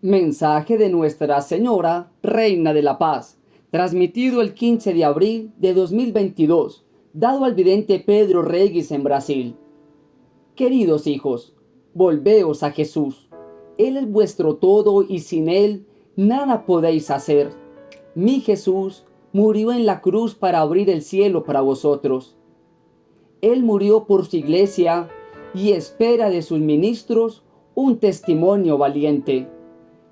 Mensaje de Nuestra Señora, Reina de la Paz, transmitido el 15 de abril de 2022, dado al vidente Pedro Reyes en Brasil. Queridos hijos, volveos a Jesús. Él es vuestro todo y sin Él nada podéis hacer. Mi Jesús murió en la cruz para abrir el cielo para vosotros. Él murió por su iglesia y espera de sus ministros un testimonio valiente.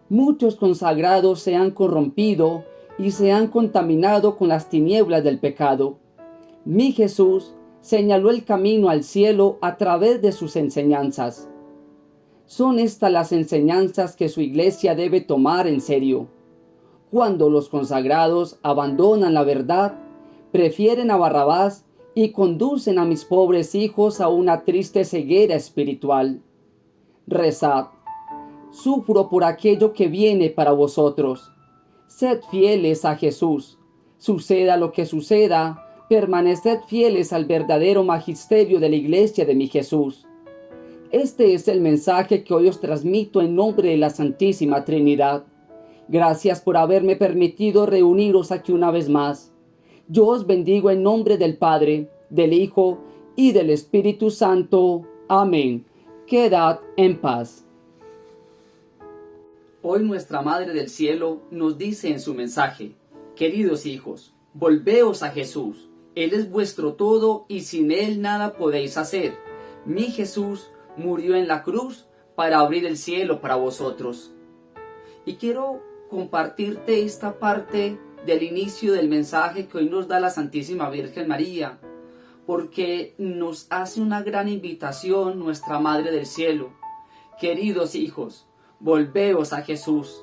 Muchos consagrados se han corrompido y se han contaminado con las tinieblas del pecado. Mi Jesús señaló el camino al cielo a través de sus enseñanzas. Son estas las enseñanzas que su iglesia debe tomar en serio. Cuando los consagrados abandonan la verdad, prefieren a Barrabás y conducen a mis pobres hijos a una triste ceguera espiritual. Rezad. Sufro por aquello que viene para vosotros. Sed fieles a Jesús. Suceda lo que suceda, permaneced fieles al verdadero magisterio de la Iglesia de mi Jesús. Este es el mensaje que hoy os transmito en nombre de la Santísima Trinidad. Gracias por haberme permitido reuniros aquí una vez más. Yo os bendigo en nombre del Padre, del Hijo y del Espíritu Santo. Amén. Quedad en paz. Hoy nuestra Madre del Cielo nos dice en su mensaje: queridos hijos, volveos a Jesús. Él es vuestro todo y sin Él nada podéis hacer. Mi Jesús murió en la cruz para abrir el cielo para vosotros. Y quiero compartirte esta parte del inicio del mensaje que hoy nos da la Santísima Virgen María, porque nos hace una gran invitación nuestra Madre del Cielo. Queridos hijos, volveos a Jesús.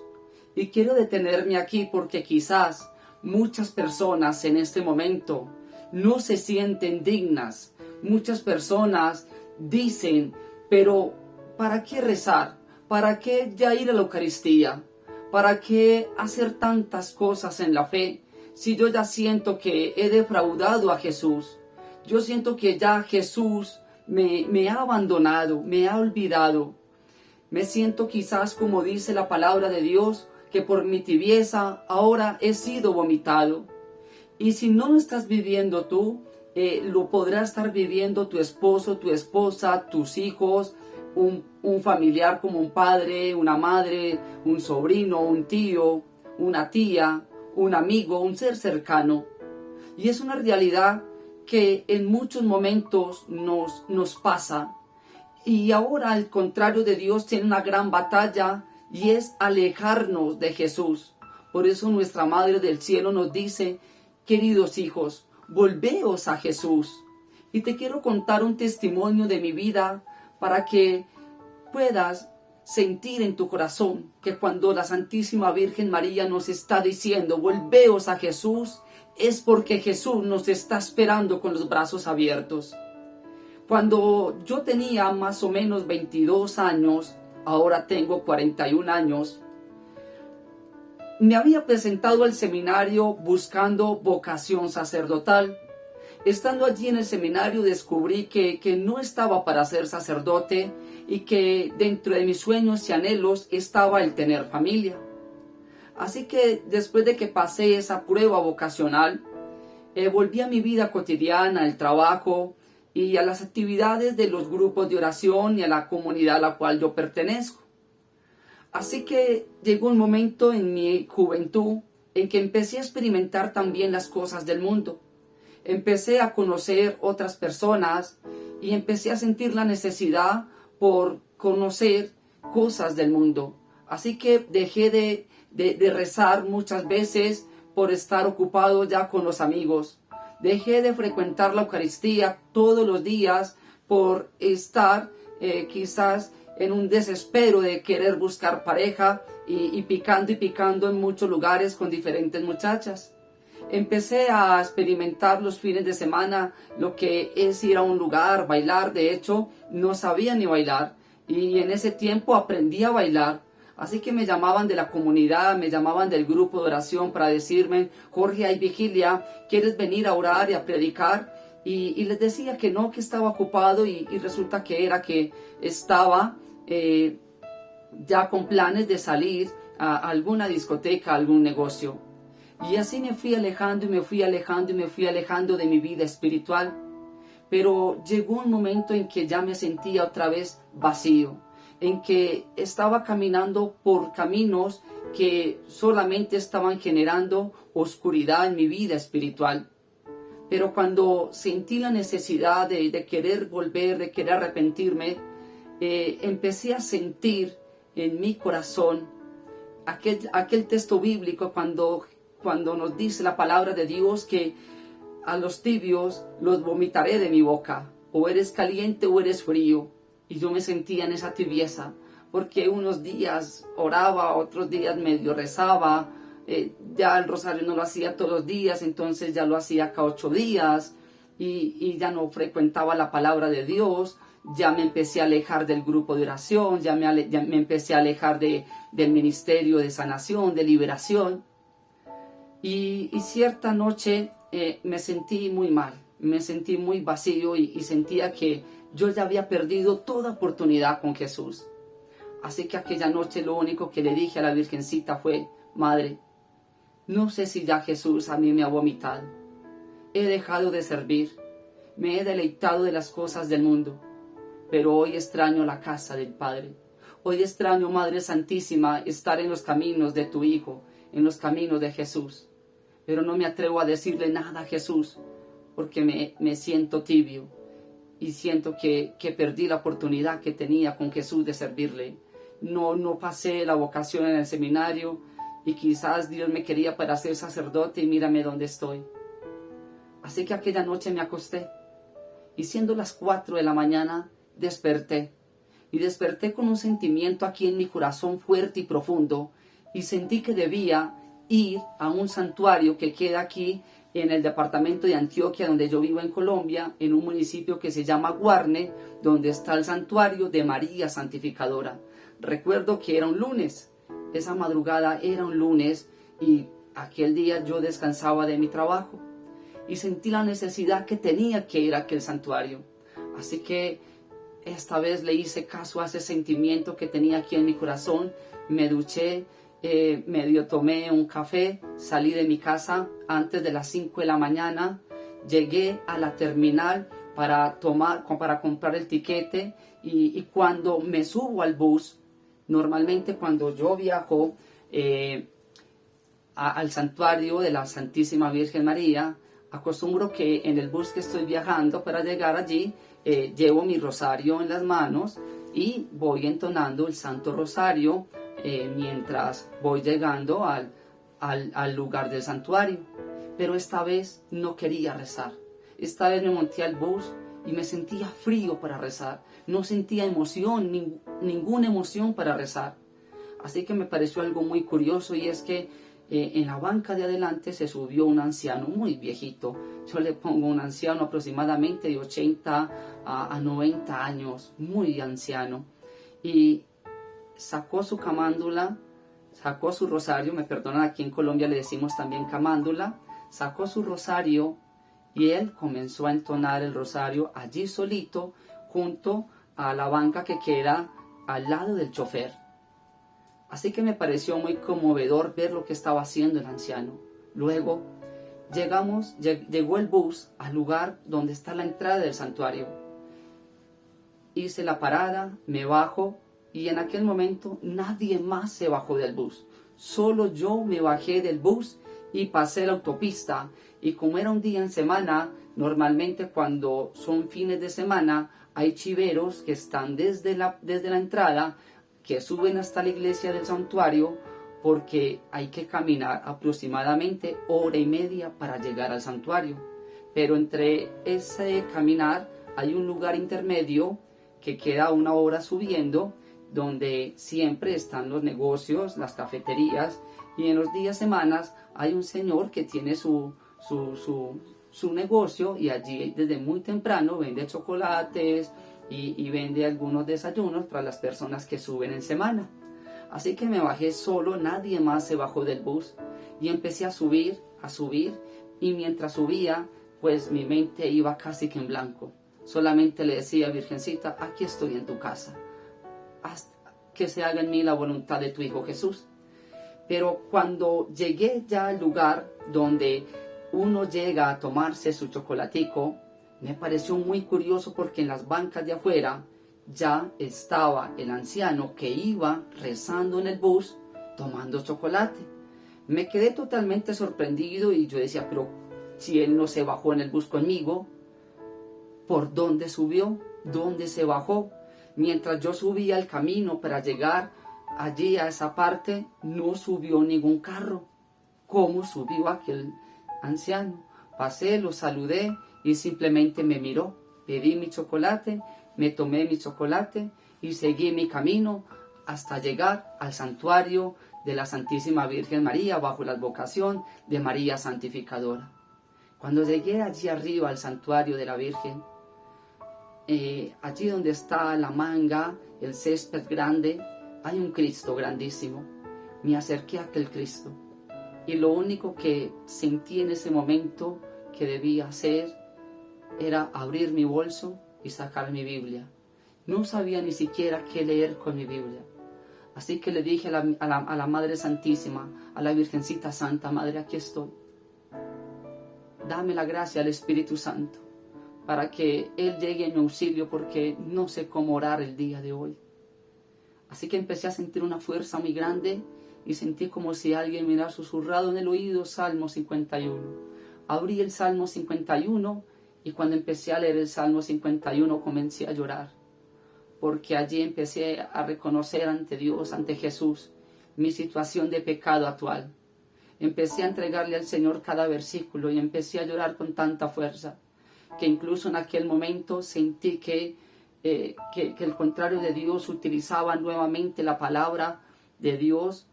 Y quiero detenerme aquí porque quizás muchas personas en este momento no se sienten dignas. Muchas personas dicen, pero ¿para qué rezar? ¿Para qué ya ir a la Eucaristía? ¿Para qué hacer tantas cosas en la fe si yo ya siento que he defraudado a Jesús? Yo siento que ya Jesús me ha abandonado, me ha olvidado. Me siento quizás, como dice la palabra de Dios, que por mi tibieza ahora he sido vomitado. Y si no lo estás viviendo tú, lo podrá estar viviendo tu esposo, tu esposa, tus hijos, un familiar como un padre, una madre, un sobrino, un tío, una tía, un amigo, un ser cercano. Y es una realidad que en muchos momentos nos pasa. Y ahora, al contrario de Dios, tiene una gran batalla y es alejarnos de Jesús. Por eso nuestra Madre del Cielo nos dice: queridos hijos, volveos a Jesús. Y te quiero contar un testimonio de mi vida para que puedas sentir en tu corazón que cuando la Santísima Virgen María nos está diciendo volveos a Jesús, es porque Jesús nos está esperando con los brazos abiertos. Cuando yo tenía más o menos 22 años, ahora tengo 41 años, me había presentado al seminario buscando vocación sacerdotal. Estando allí en el seminario descubrí que no estaba para ser sacerdote y que dentro de mis sueños y anhelos estaba el tener familia. Así que después de que pasé esa prueba vocacional, volví a mi vida cotidiana, al trabajo y a las actividades de los grupos de oración y a la comunidad a la cual yo pertenezco. Así que llegó un momento en mi juventud en que empecé a experimentar también las cosas del mundo. Empecé a conocer otras personas y empecé a sentir la necesidad por conocer cosas del mundo. Así que dejé de rezar muchas veces por estar ocupado ya con los amigos. Dejé de frecuentar la Eucaristía todos los días por estar quizás en un desespero de querer buscar pareja y picando en muchos lugares con diferentes muchachas. Empecé a experimentar los fines de semana lo que es ir a un lugar, bailar. De hecho, no sabía ni bailar y en ese tiempo aprendí a bailar. Así que me llamaban de la comunidad, me llamaban del grupo de oración para decirme: Jorge, hay vigilia, ¿quieres venir a orar y a predicar? Y les decía que no, que estaba ocupado y resulta que era que estaba ya con planes de salir a alguna discoteca, a algún negocio. Y así me fui alejando y me fui alejando y me fui alejando de mi vida espiritual. Pero llegó un momento en que ya me sentía otra vez vacío, en que estaba caminando por caminos que solamente estaban generando oscuridad en mi vida espiritual. Pero cuando sentí la necesidad de querer volver, de querer arrepentirme, empecé a sentir en mi corazón aquel texto bíblico cuando nos dice la palabra de Dios que a los tibios los vomitaré de mi boca, o eres caliente o eres frío. Y yo me sentía en esa tibieza, porque unos días oraba, otros días medio rezaba, ya el rosario no lo hacía todos los días, entonces ya lo hacía cada 8 días, y ya no frecuentaba la palabra de Dios, ya me empecé a alejar del grupo de oración, ya me empecé a alejar del ministerio de sanación, de liberación. Y cierta noche me sentí muy mal, me sentí muy vacío y sentía que yo ya había perdido toda oportunidad con Jesús. Así que aquella noche lo único que le dije a la Virgencita fue: Madre, no sé si ya Jesús a mí me ha vomitado. He dejado de servir, me he deleitado de las cosas del mundo, pero hoy extraño la casa del Padre. Hoy extraño, Madre Santísima, estar en los caminos de tu Hijo, en los caminos de Jesús. Pero no me atrevo a decirle nada a Jesús, porque me siento tibio y siento que perdí la oportunidad que tenía con Jesús de servirle. No pasé la vocación en el seminario y quizás Dios me quería para ser sacerdote y mírame dónde estoy. Así que aquella noche me acosté y siendo las 4 de la mañana desperté. Y desperté con un sentimiento aquí en mi corazón fuerte y profundo y sentí que debía ir a un santuario que queda aquí en el departamento de Antioquia, donde yo vivo en Colombia, en un municipio que se llama Guarne, donde está el santuario de María Santificadora. Recuerdo que era un lunes, esa madrugada era un lunes y aquel día yo descansaba de mi trabajo y sentí la necesidad que tenía que ir a aquel santuario. Así que esta vez le hice caso a ese sentimiento que tenía aquí en mi corazón, me duché, medio tomé un café, salí de mi casa antes de las 5 de la mañana, llegué a la terminal para comprar el tiquete y cuando me subo al bus, normalmente cuando yo viajo al santuario de la Santísima Virgen María, acostumbro que en el bus que estoy viajando para llegar allí, llevo mi rosario en las manos y voy entonando el Santo Rosario mientras voy llegando al lugar del santuario. Pero esta vez no quería rezar. Esta vez me monté al bus y me sentía frío para rezar. No sentía emoción, ninguna emoción para rezar. Así que me pareció algo muy curioso y es que en la banca de adelante se subió un anciano muy viejito. Yo le pongo un anciano aproximadamente de 80 a 90 años, muy anciano. Y sacó su camándula, sacó su rosario, me perdonan, aquí en Colombia le decimos también camándula, sacó su rosario y él comenzó a entonar el rosario allí solito junto a la banca que queda al lado del chofer. Así que me pareció muy conmovedor ver lo que estaba haciendo el anciano. Luego llegó el bus al lugar donde está la entrada del santuario. Hice la parada, me bajo y en aquel momento nadie más se bajó del bus. Solo yo me bajé del bus y pasé la autopista. Y como era un día en semana, normalmente cuando son fines de semana hay chiveros que están desde la entrada, que suben hasta la iglesia del santuario porque hay que caminar aproximadamente 1 hora y media para llegar al santuario. Pero entre ese caminar hay un lugar intermedio que queda 1 hora subiendo, donde siempre están los negocios, las cafeterías, y en los días semanas hay un señor que tiene su negocio y allí desde muy temprano vende chocolates y vende algunos desayunos para las personas que suben en semana. Así que me bajé solo, nadie más se bajó del bus y empecé a subir, y mientras subía, pues mi mente iba casi que en blanco. Solamente le decía: Virgencita, aquí estoy en tu casa. que se haga en mí la voluntad de tu Hijo Jesús. Pero cuando llegué ya al lugar donde uno llega a tomarse su chocolatico, me pareció muy curioso porque en las bancas de afuera ya estaba el anciano que iba rezando en el bus tomando chocolate. Me quedé totalmente sorprendido y yo decía, pero si él no se bajó en el bus conmigo, ¿por dónde subió? ¿Dónde se bajó? Mientras yo subía el camino para llegar allí a esa parte, no subió ningún carro. ¿Cómo subió aquel anciano? Pasé, lo saludé y simplemente me miró. Pedí mi chocolate, me tomé mi chocolate y seguí mi camino hasta llegar al santuario de la Santísima Virgen María bajo la advocación de María Santificadora. Cuando llegué allí arriba al santuario de la Virgen, allí donde está la manga, el césped grande, hay un Cristo grandísimo. Me acerqué a aquel Cristo y lo único que sentí en ese momento que debía hacer era abrir mi bolso y sacar mi Biblia. No sabía ni siquiera qué leer con mi Biblia. Así que le dije a la Madre Santísima, a la Virgencita Santa, Madre, aquí estoy. Dame la gracia al Espíritu Santo para que Él llegue en mi auxilio porque no sé cómo orar el día de hoy. Así que empecé a sentir una fuerza muy grande y sentí como si alguien me hubiera susurrado en el oído Salmo 51. Abrí el Salmo 51 y cuando empecé a leer el Salmo 51 comencé a llorar, porque allí empecé a reconocer ante Dios, ante Jesús, mi situación de pecado actual. Empecé a entregarle al Señor cada versículo y empecé a llorar con tanta fuerza, que incluso en aquel momento sentí que el contrario de Dios utilizaba nuevamente la palabra de Dios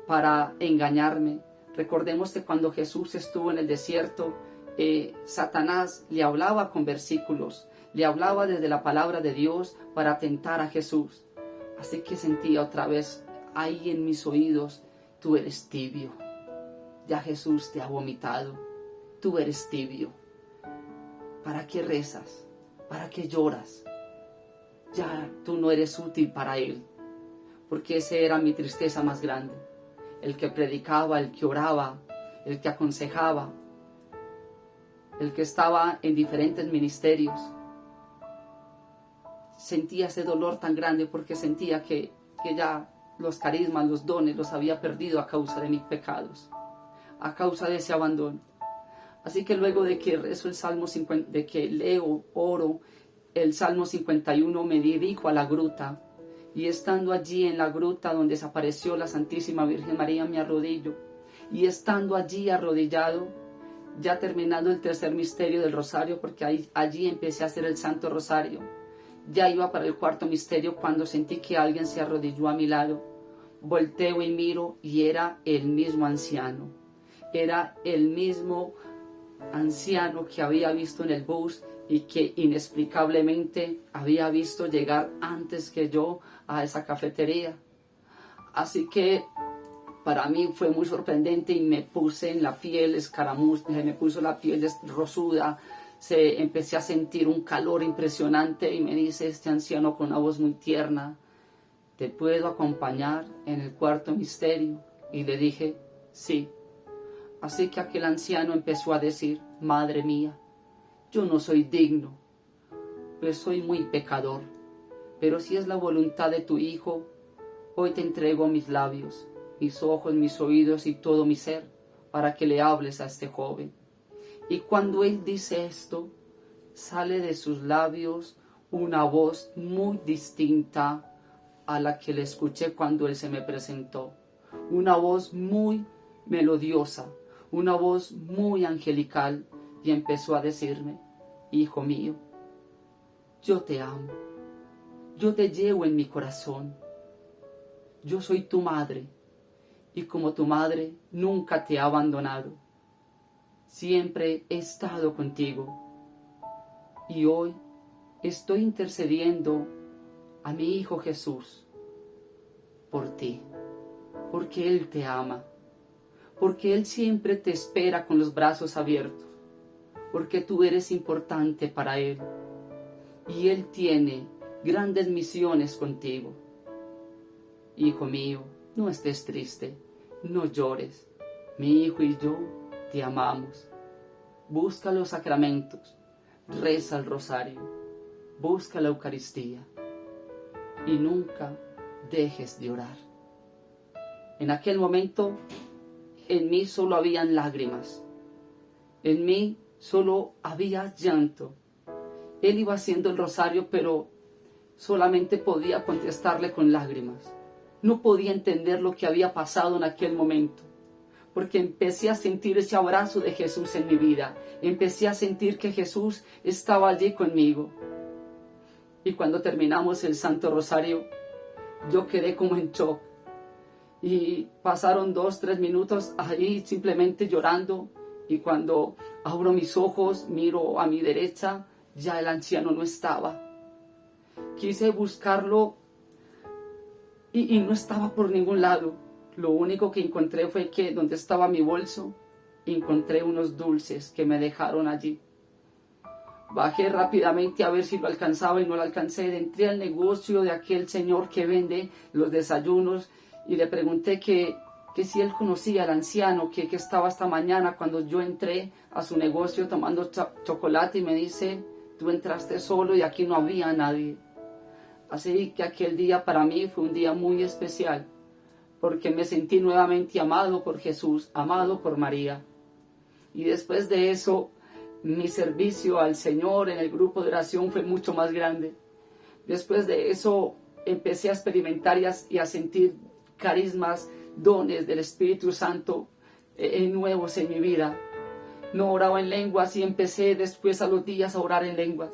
para engañarme. Recordemos que cuando Jesús estuvo en el desierto, Satanás le hablaba con versículos, le hablaba desde la palabra de Dios para tentar a Jesús. Así que sentía otra vez ahí en mis oídos, tú eres tibio, ya Jesús te ha vomitado, tú eres tibio. ¿Para qué rezas? ¿Para qué lloras? Ya tú no eres útil para Él, porque esa era mi tristeza más grande. El que predicaba, el que oraba, el que aconsejaba, el que estaba en diferentes ministerios. Sentía ese dolor tan grande porque sentía que ya los carismas, los dones los había perdido a causa de mis pecados, a causa de ese abandono. Así que luego de que rezo el Salmo 50, de que leo, oro el Salmo 51, me dirijo a la gruta. Y estando allí en la gruta donde desapareció la Santísima Virgen María, me arrodillo. Y estando allí arrodillado, ya terminando el tercer misterio del rosario, porque allí empecé a hacer el Santo Rosario. Ya iba para el cuarto misterio cuando sentí que alguien se arrodilló a mi lado. Volteo y miro y era el mismo anciano. Era el mismo anciano que había visto en el bus y que inexplicablemente había visto llegar antes que yo a esa cafetería. Así que para mí fue muy sorprendente y me puse en la piel escaramuz, me puso la piel rosuda, empecé a sentir un calor impresionante y me dice este anciano con una voz muy tierna, ¿te puedo acompañar en el cuarto misterio? Y le dije, sí. Así que aquel anciano empezó a decir, madre mía, yo no soy digno, pues soy muy pecador, pero si es la voluntad de tu Hijo, hoy te entrego mis labios, mis ojos, mis oídos y todo mi ser, para que le hables a este joven. Y cuando él dice esto, sale de sus labios una voz muy distinta a la que le escuché cuando él se me presentó. Una voz muy melodiosa, una voz muy angelical, y empezó a decirme, hijo mío, yo te amo, yo te llevo en mi corazón, yo soy tu madre, y como tu madre nunca te he abandonado, siempre he estado contigo, y hoy estoy intercediendo a mi Hijo Jesús por ti, porque Él te ama, porque Él siempre te espera con los brazos abiertos, porque tú eres importante para Él y Él tiene grandes misiones contigo. Hijo mío, no estés triste, no llores. Mi hijo y yo te amamos. Busca los sacramentos, reza el rosario, busca la Eucaristía y nunca dejes de orar. En aquel momento, en mí solo habían lágrimas. En mí solo había llanto. Él iba haciendo el rosario, pero solamente podía contestarle con lágrimas. No podía entender lo que había pasado en aquel momento, porque empecé a sentir ese abrazo de Jesús en mi vida. Empecé a sentir que Jesús estaba allí conmigo. Y cuando terminamos el Santo Rosario, yo quedé como en shock. Y pasaron 2-3 minutos ahí simplemente llorando. Y cuando abro mis ojos, miro a mi derecha, ya el anciano no estaba. Quise buscarlo y no estaba por ningún lado. Lo único que encontré fue que donde estaba mi bolso, encontré unos dulces que me dejaron allí. Bajé rápidamente a ver si lo alcanzaba y no lo alcancé. Entré al negocio de aquel señor que vende los desayunos y le pregunté que si él conocía al anciano que estaba esta mañana cuando yo entré a su negocio tomando chocolate, y me dice: tú entraste solo y aquí no había nadie. Así que aquel día para mí fue un día muy especial, porque me sentí nuevamente amado por Jesús, amado por María. Y después de eso, mi servicio al Señor en el grupo de oración fue mucho más grande. Después de eso, empecé a experimentar y a sentir carismas, dones del Espíritu Santo nuevos en mi vida. No oraba en lenguas y empecé después a los días a orar en lenguas.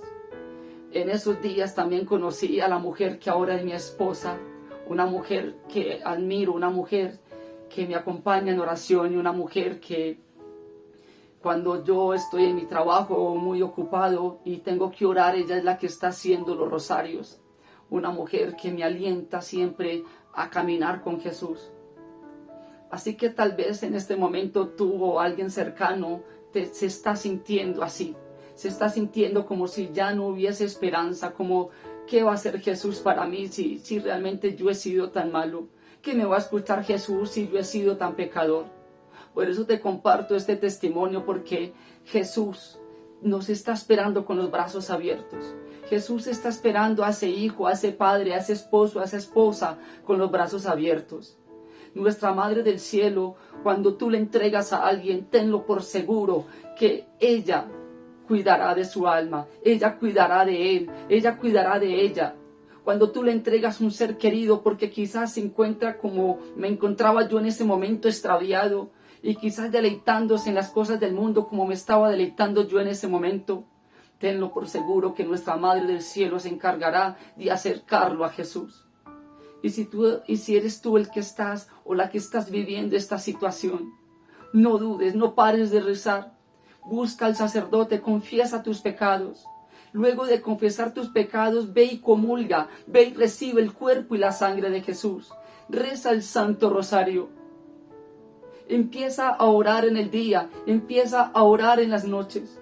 En esos días también conocí a la mujer que ahora es mi esposa, una mujer que admiro, una mujer que me acompaña en oración y una mujer que cuando yo estoy en mi trabajo muy ocupado y tengo que orar, ella es la que está haciendo los rosarios. Una mujer que me alienta siempre a caminar con Jesús. Así que tal vez en este momento tú o alguien cercano se está sintiendo así. Se está sintiendo como si ya no hubiese esperanza, como ¿qué va a hacer Jesús para mí si realmente yo he sido tan malo? ¿Qué me va a escuchar Jesús si yo he sido tan pecador? Por eso te comparto este testimonio, porque Jesús nos está esperando con los brazos abiertos. Jesús está esperando a ese hijo, a ese padre, a ese esposo, a esa esposa con los brazos abiertos. Nuestra Madre del Cielo, cuando tú le entregas a alguien, tenlo por seguro que ella cuidará de su alma, ella cuidará de él, ella cuidará de ella. Cuando tú le entregas un ser querido, porque quizás se encuentra como me encontraba yo en ese momento, extraviado, y quizás deleitándose en las cosas del mundo como me estaba deleitando yo en ese momento, tenlo por seguro que nuestra Madre del Cielo se encargará de acercarlo a Jesús. Y si eres tú el que estás o la que estás viviendo esta situación, no dudes, no pares de rezar. Busca al sacerdote, confiesa tus pecados. Luego de confesar tus pecados, ve y comulga, ve y recibe el cuerpo y la sangre de Jesús. Reza el Santo Rosario. Empieza a orar en el día, empieza a orar en las noches.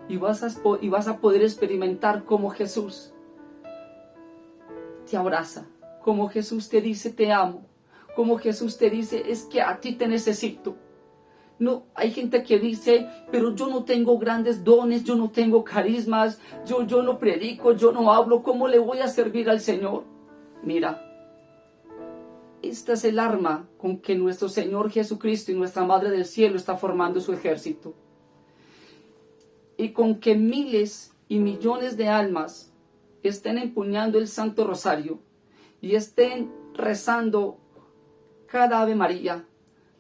Y vas a poder experimentar cómo Jesús te abraza, como Jesús te dice te amo, como Jesús te dice es que a ti te necesito. No, hay gente que dice, pero yo no tengo grandes dones, yo no tengo carismas, yo no predico, yo no hablo, ¿cómo le voy a servir al Señor? Mira, esta es el arma con que nuestro Señor Jesucristo y nuestra Madre del Cielo está formando su ejército. Y con que miles y millones de almas estén empuñando el Santo Rosario y estén rezando cada Ave María,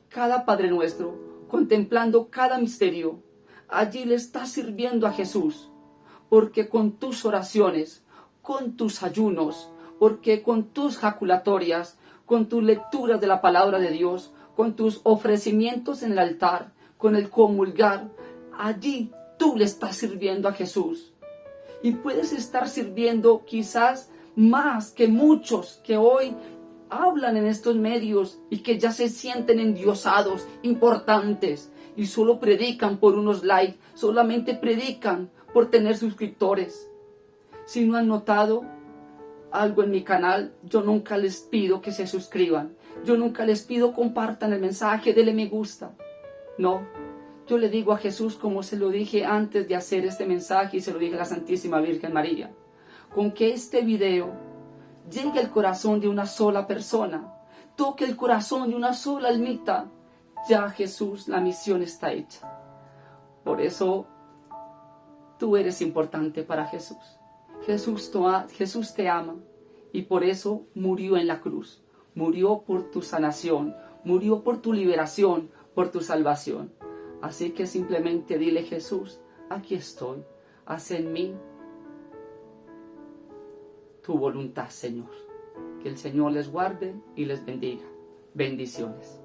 cada Padre Nuestro, contemplando cada misterio, allí le estás sirviendo a Jesús, porque con tus oraciones, con tus ayunos, porque con tus jaculatorias, con tus lecturas de la palabra de Dios, con tus ofrecimientos en el altar, con el comulgar, allí tú le estás sirviendo a Jesús. Y puedes estar sirviendo quizás más que muchos que hoy hablan en estos medios y que ya se sienten endiosados, importantes, y solo predican por unos likes, solamente predican por tener suscriptores. Si no han notado, algo en mi canal, yo nunca les pido que se suscriban. Yo nunca les pido compartan el mensaje, denle me gusta. No, yo le digo a Jesús como se lo dije antes de hacer este mensaje y se lo dije a la Santísima Virgen María. Con que este video llegue al corazón de una sola persona, toque el corazón de una sola almita, ya Jesús, la misión está hecha. Por eso tú eres importante para Jesús. Jesús te ama y por eso murió en la cruz. Murió por tu sanación, murió por tu liberación, por tu salvación. Así que simplemente dile: Jesús, aquí estoy, haz en mí tu voluntad, Señor. Que el Señor les guarde y les bendiga. Bendiciones.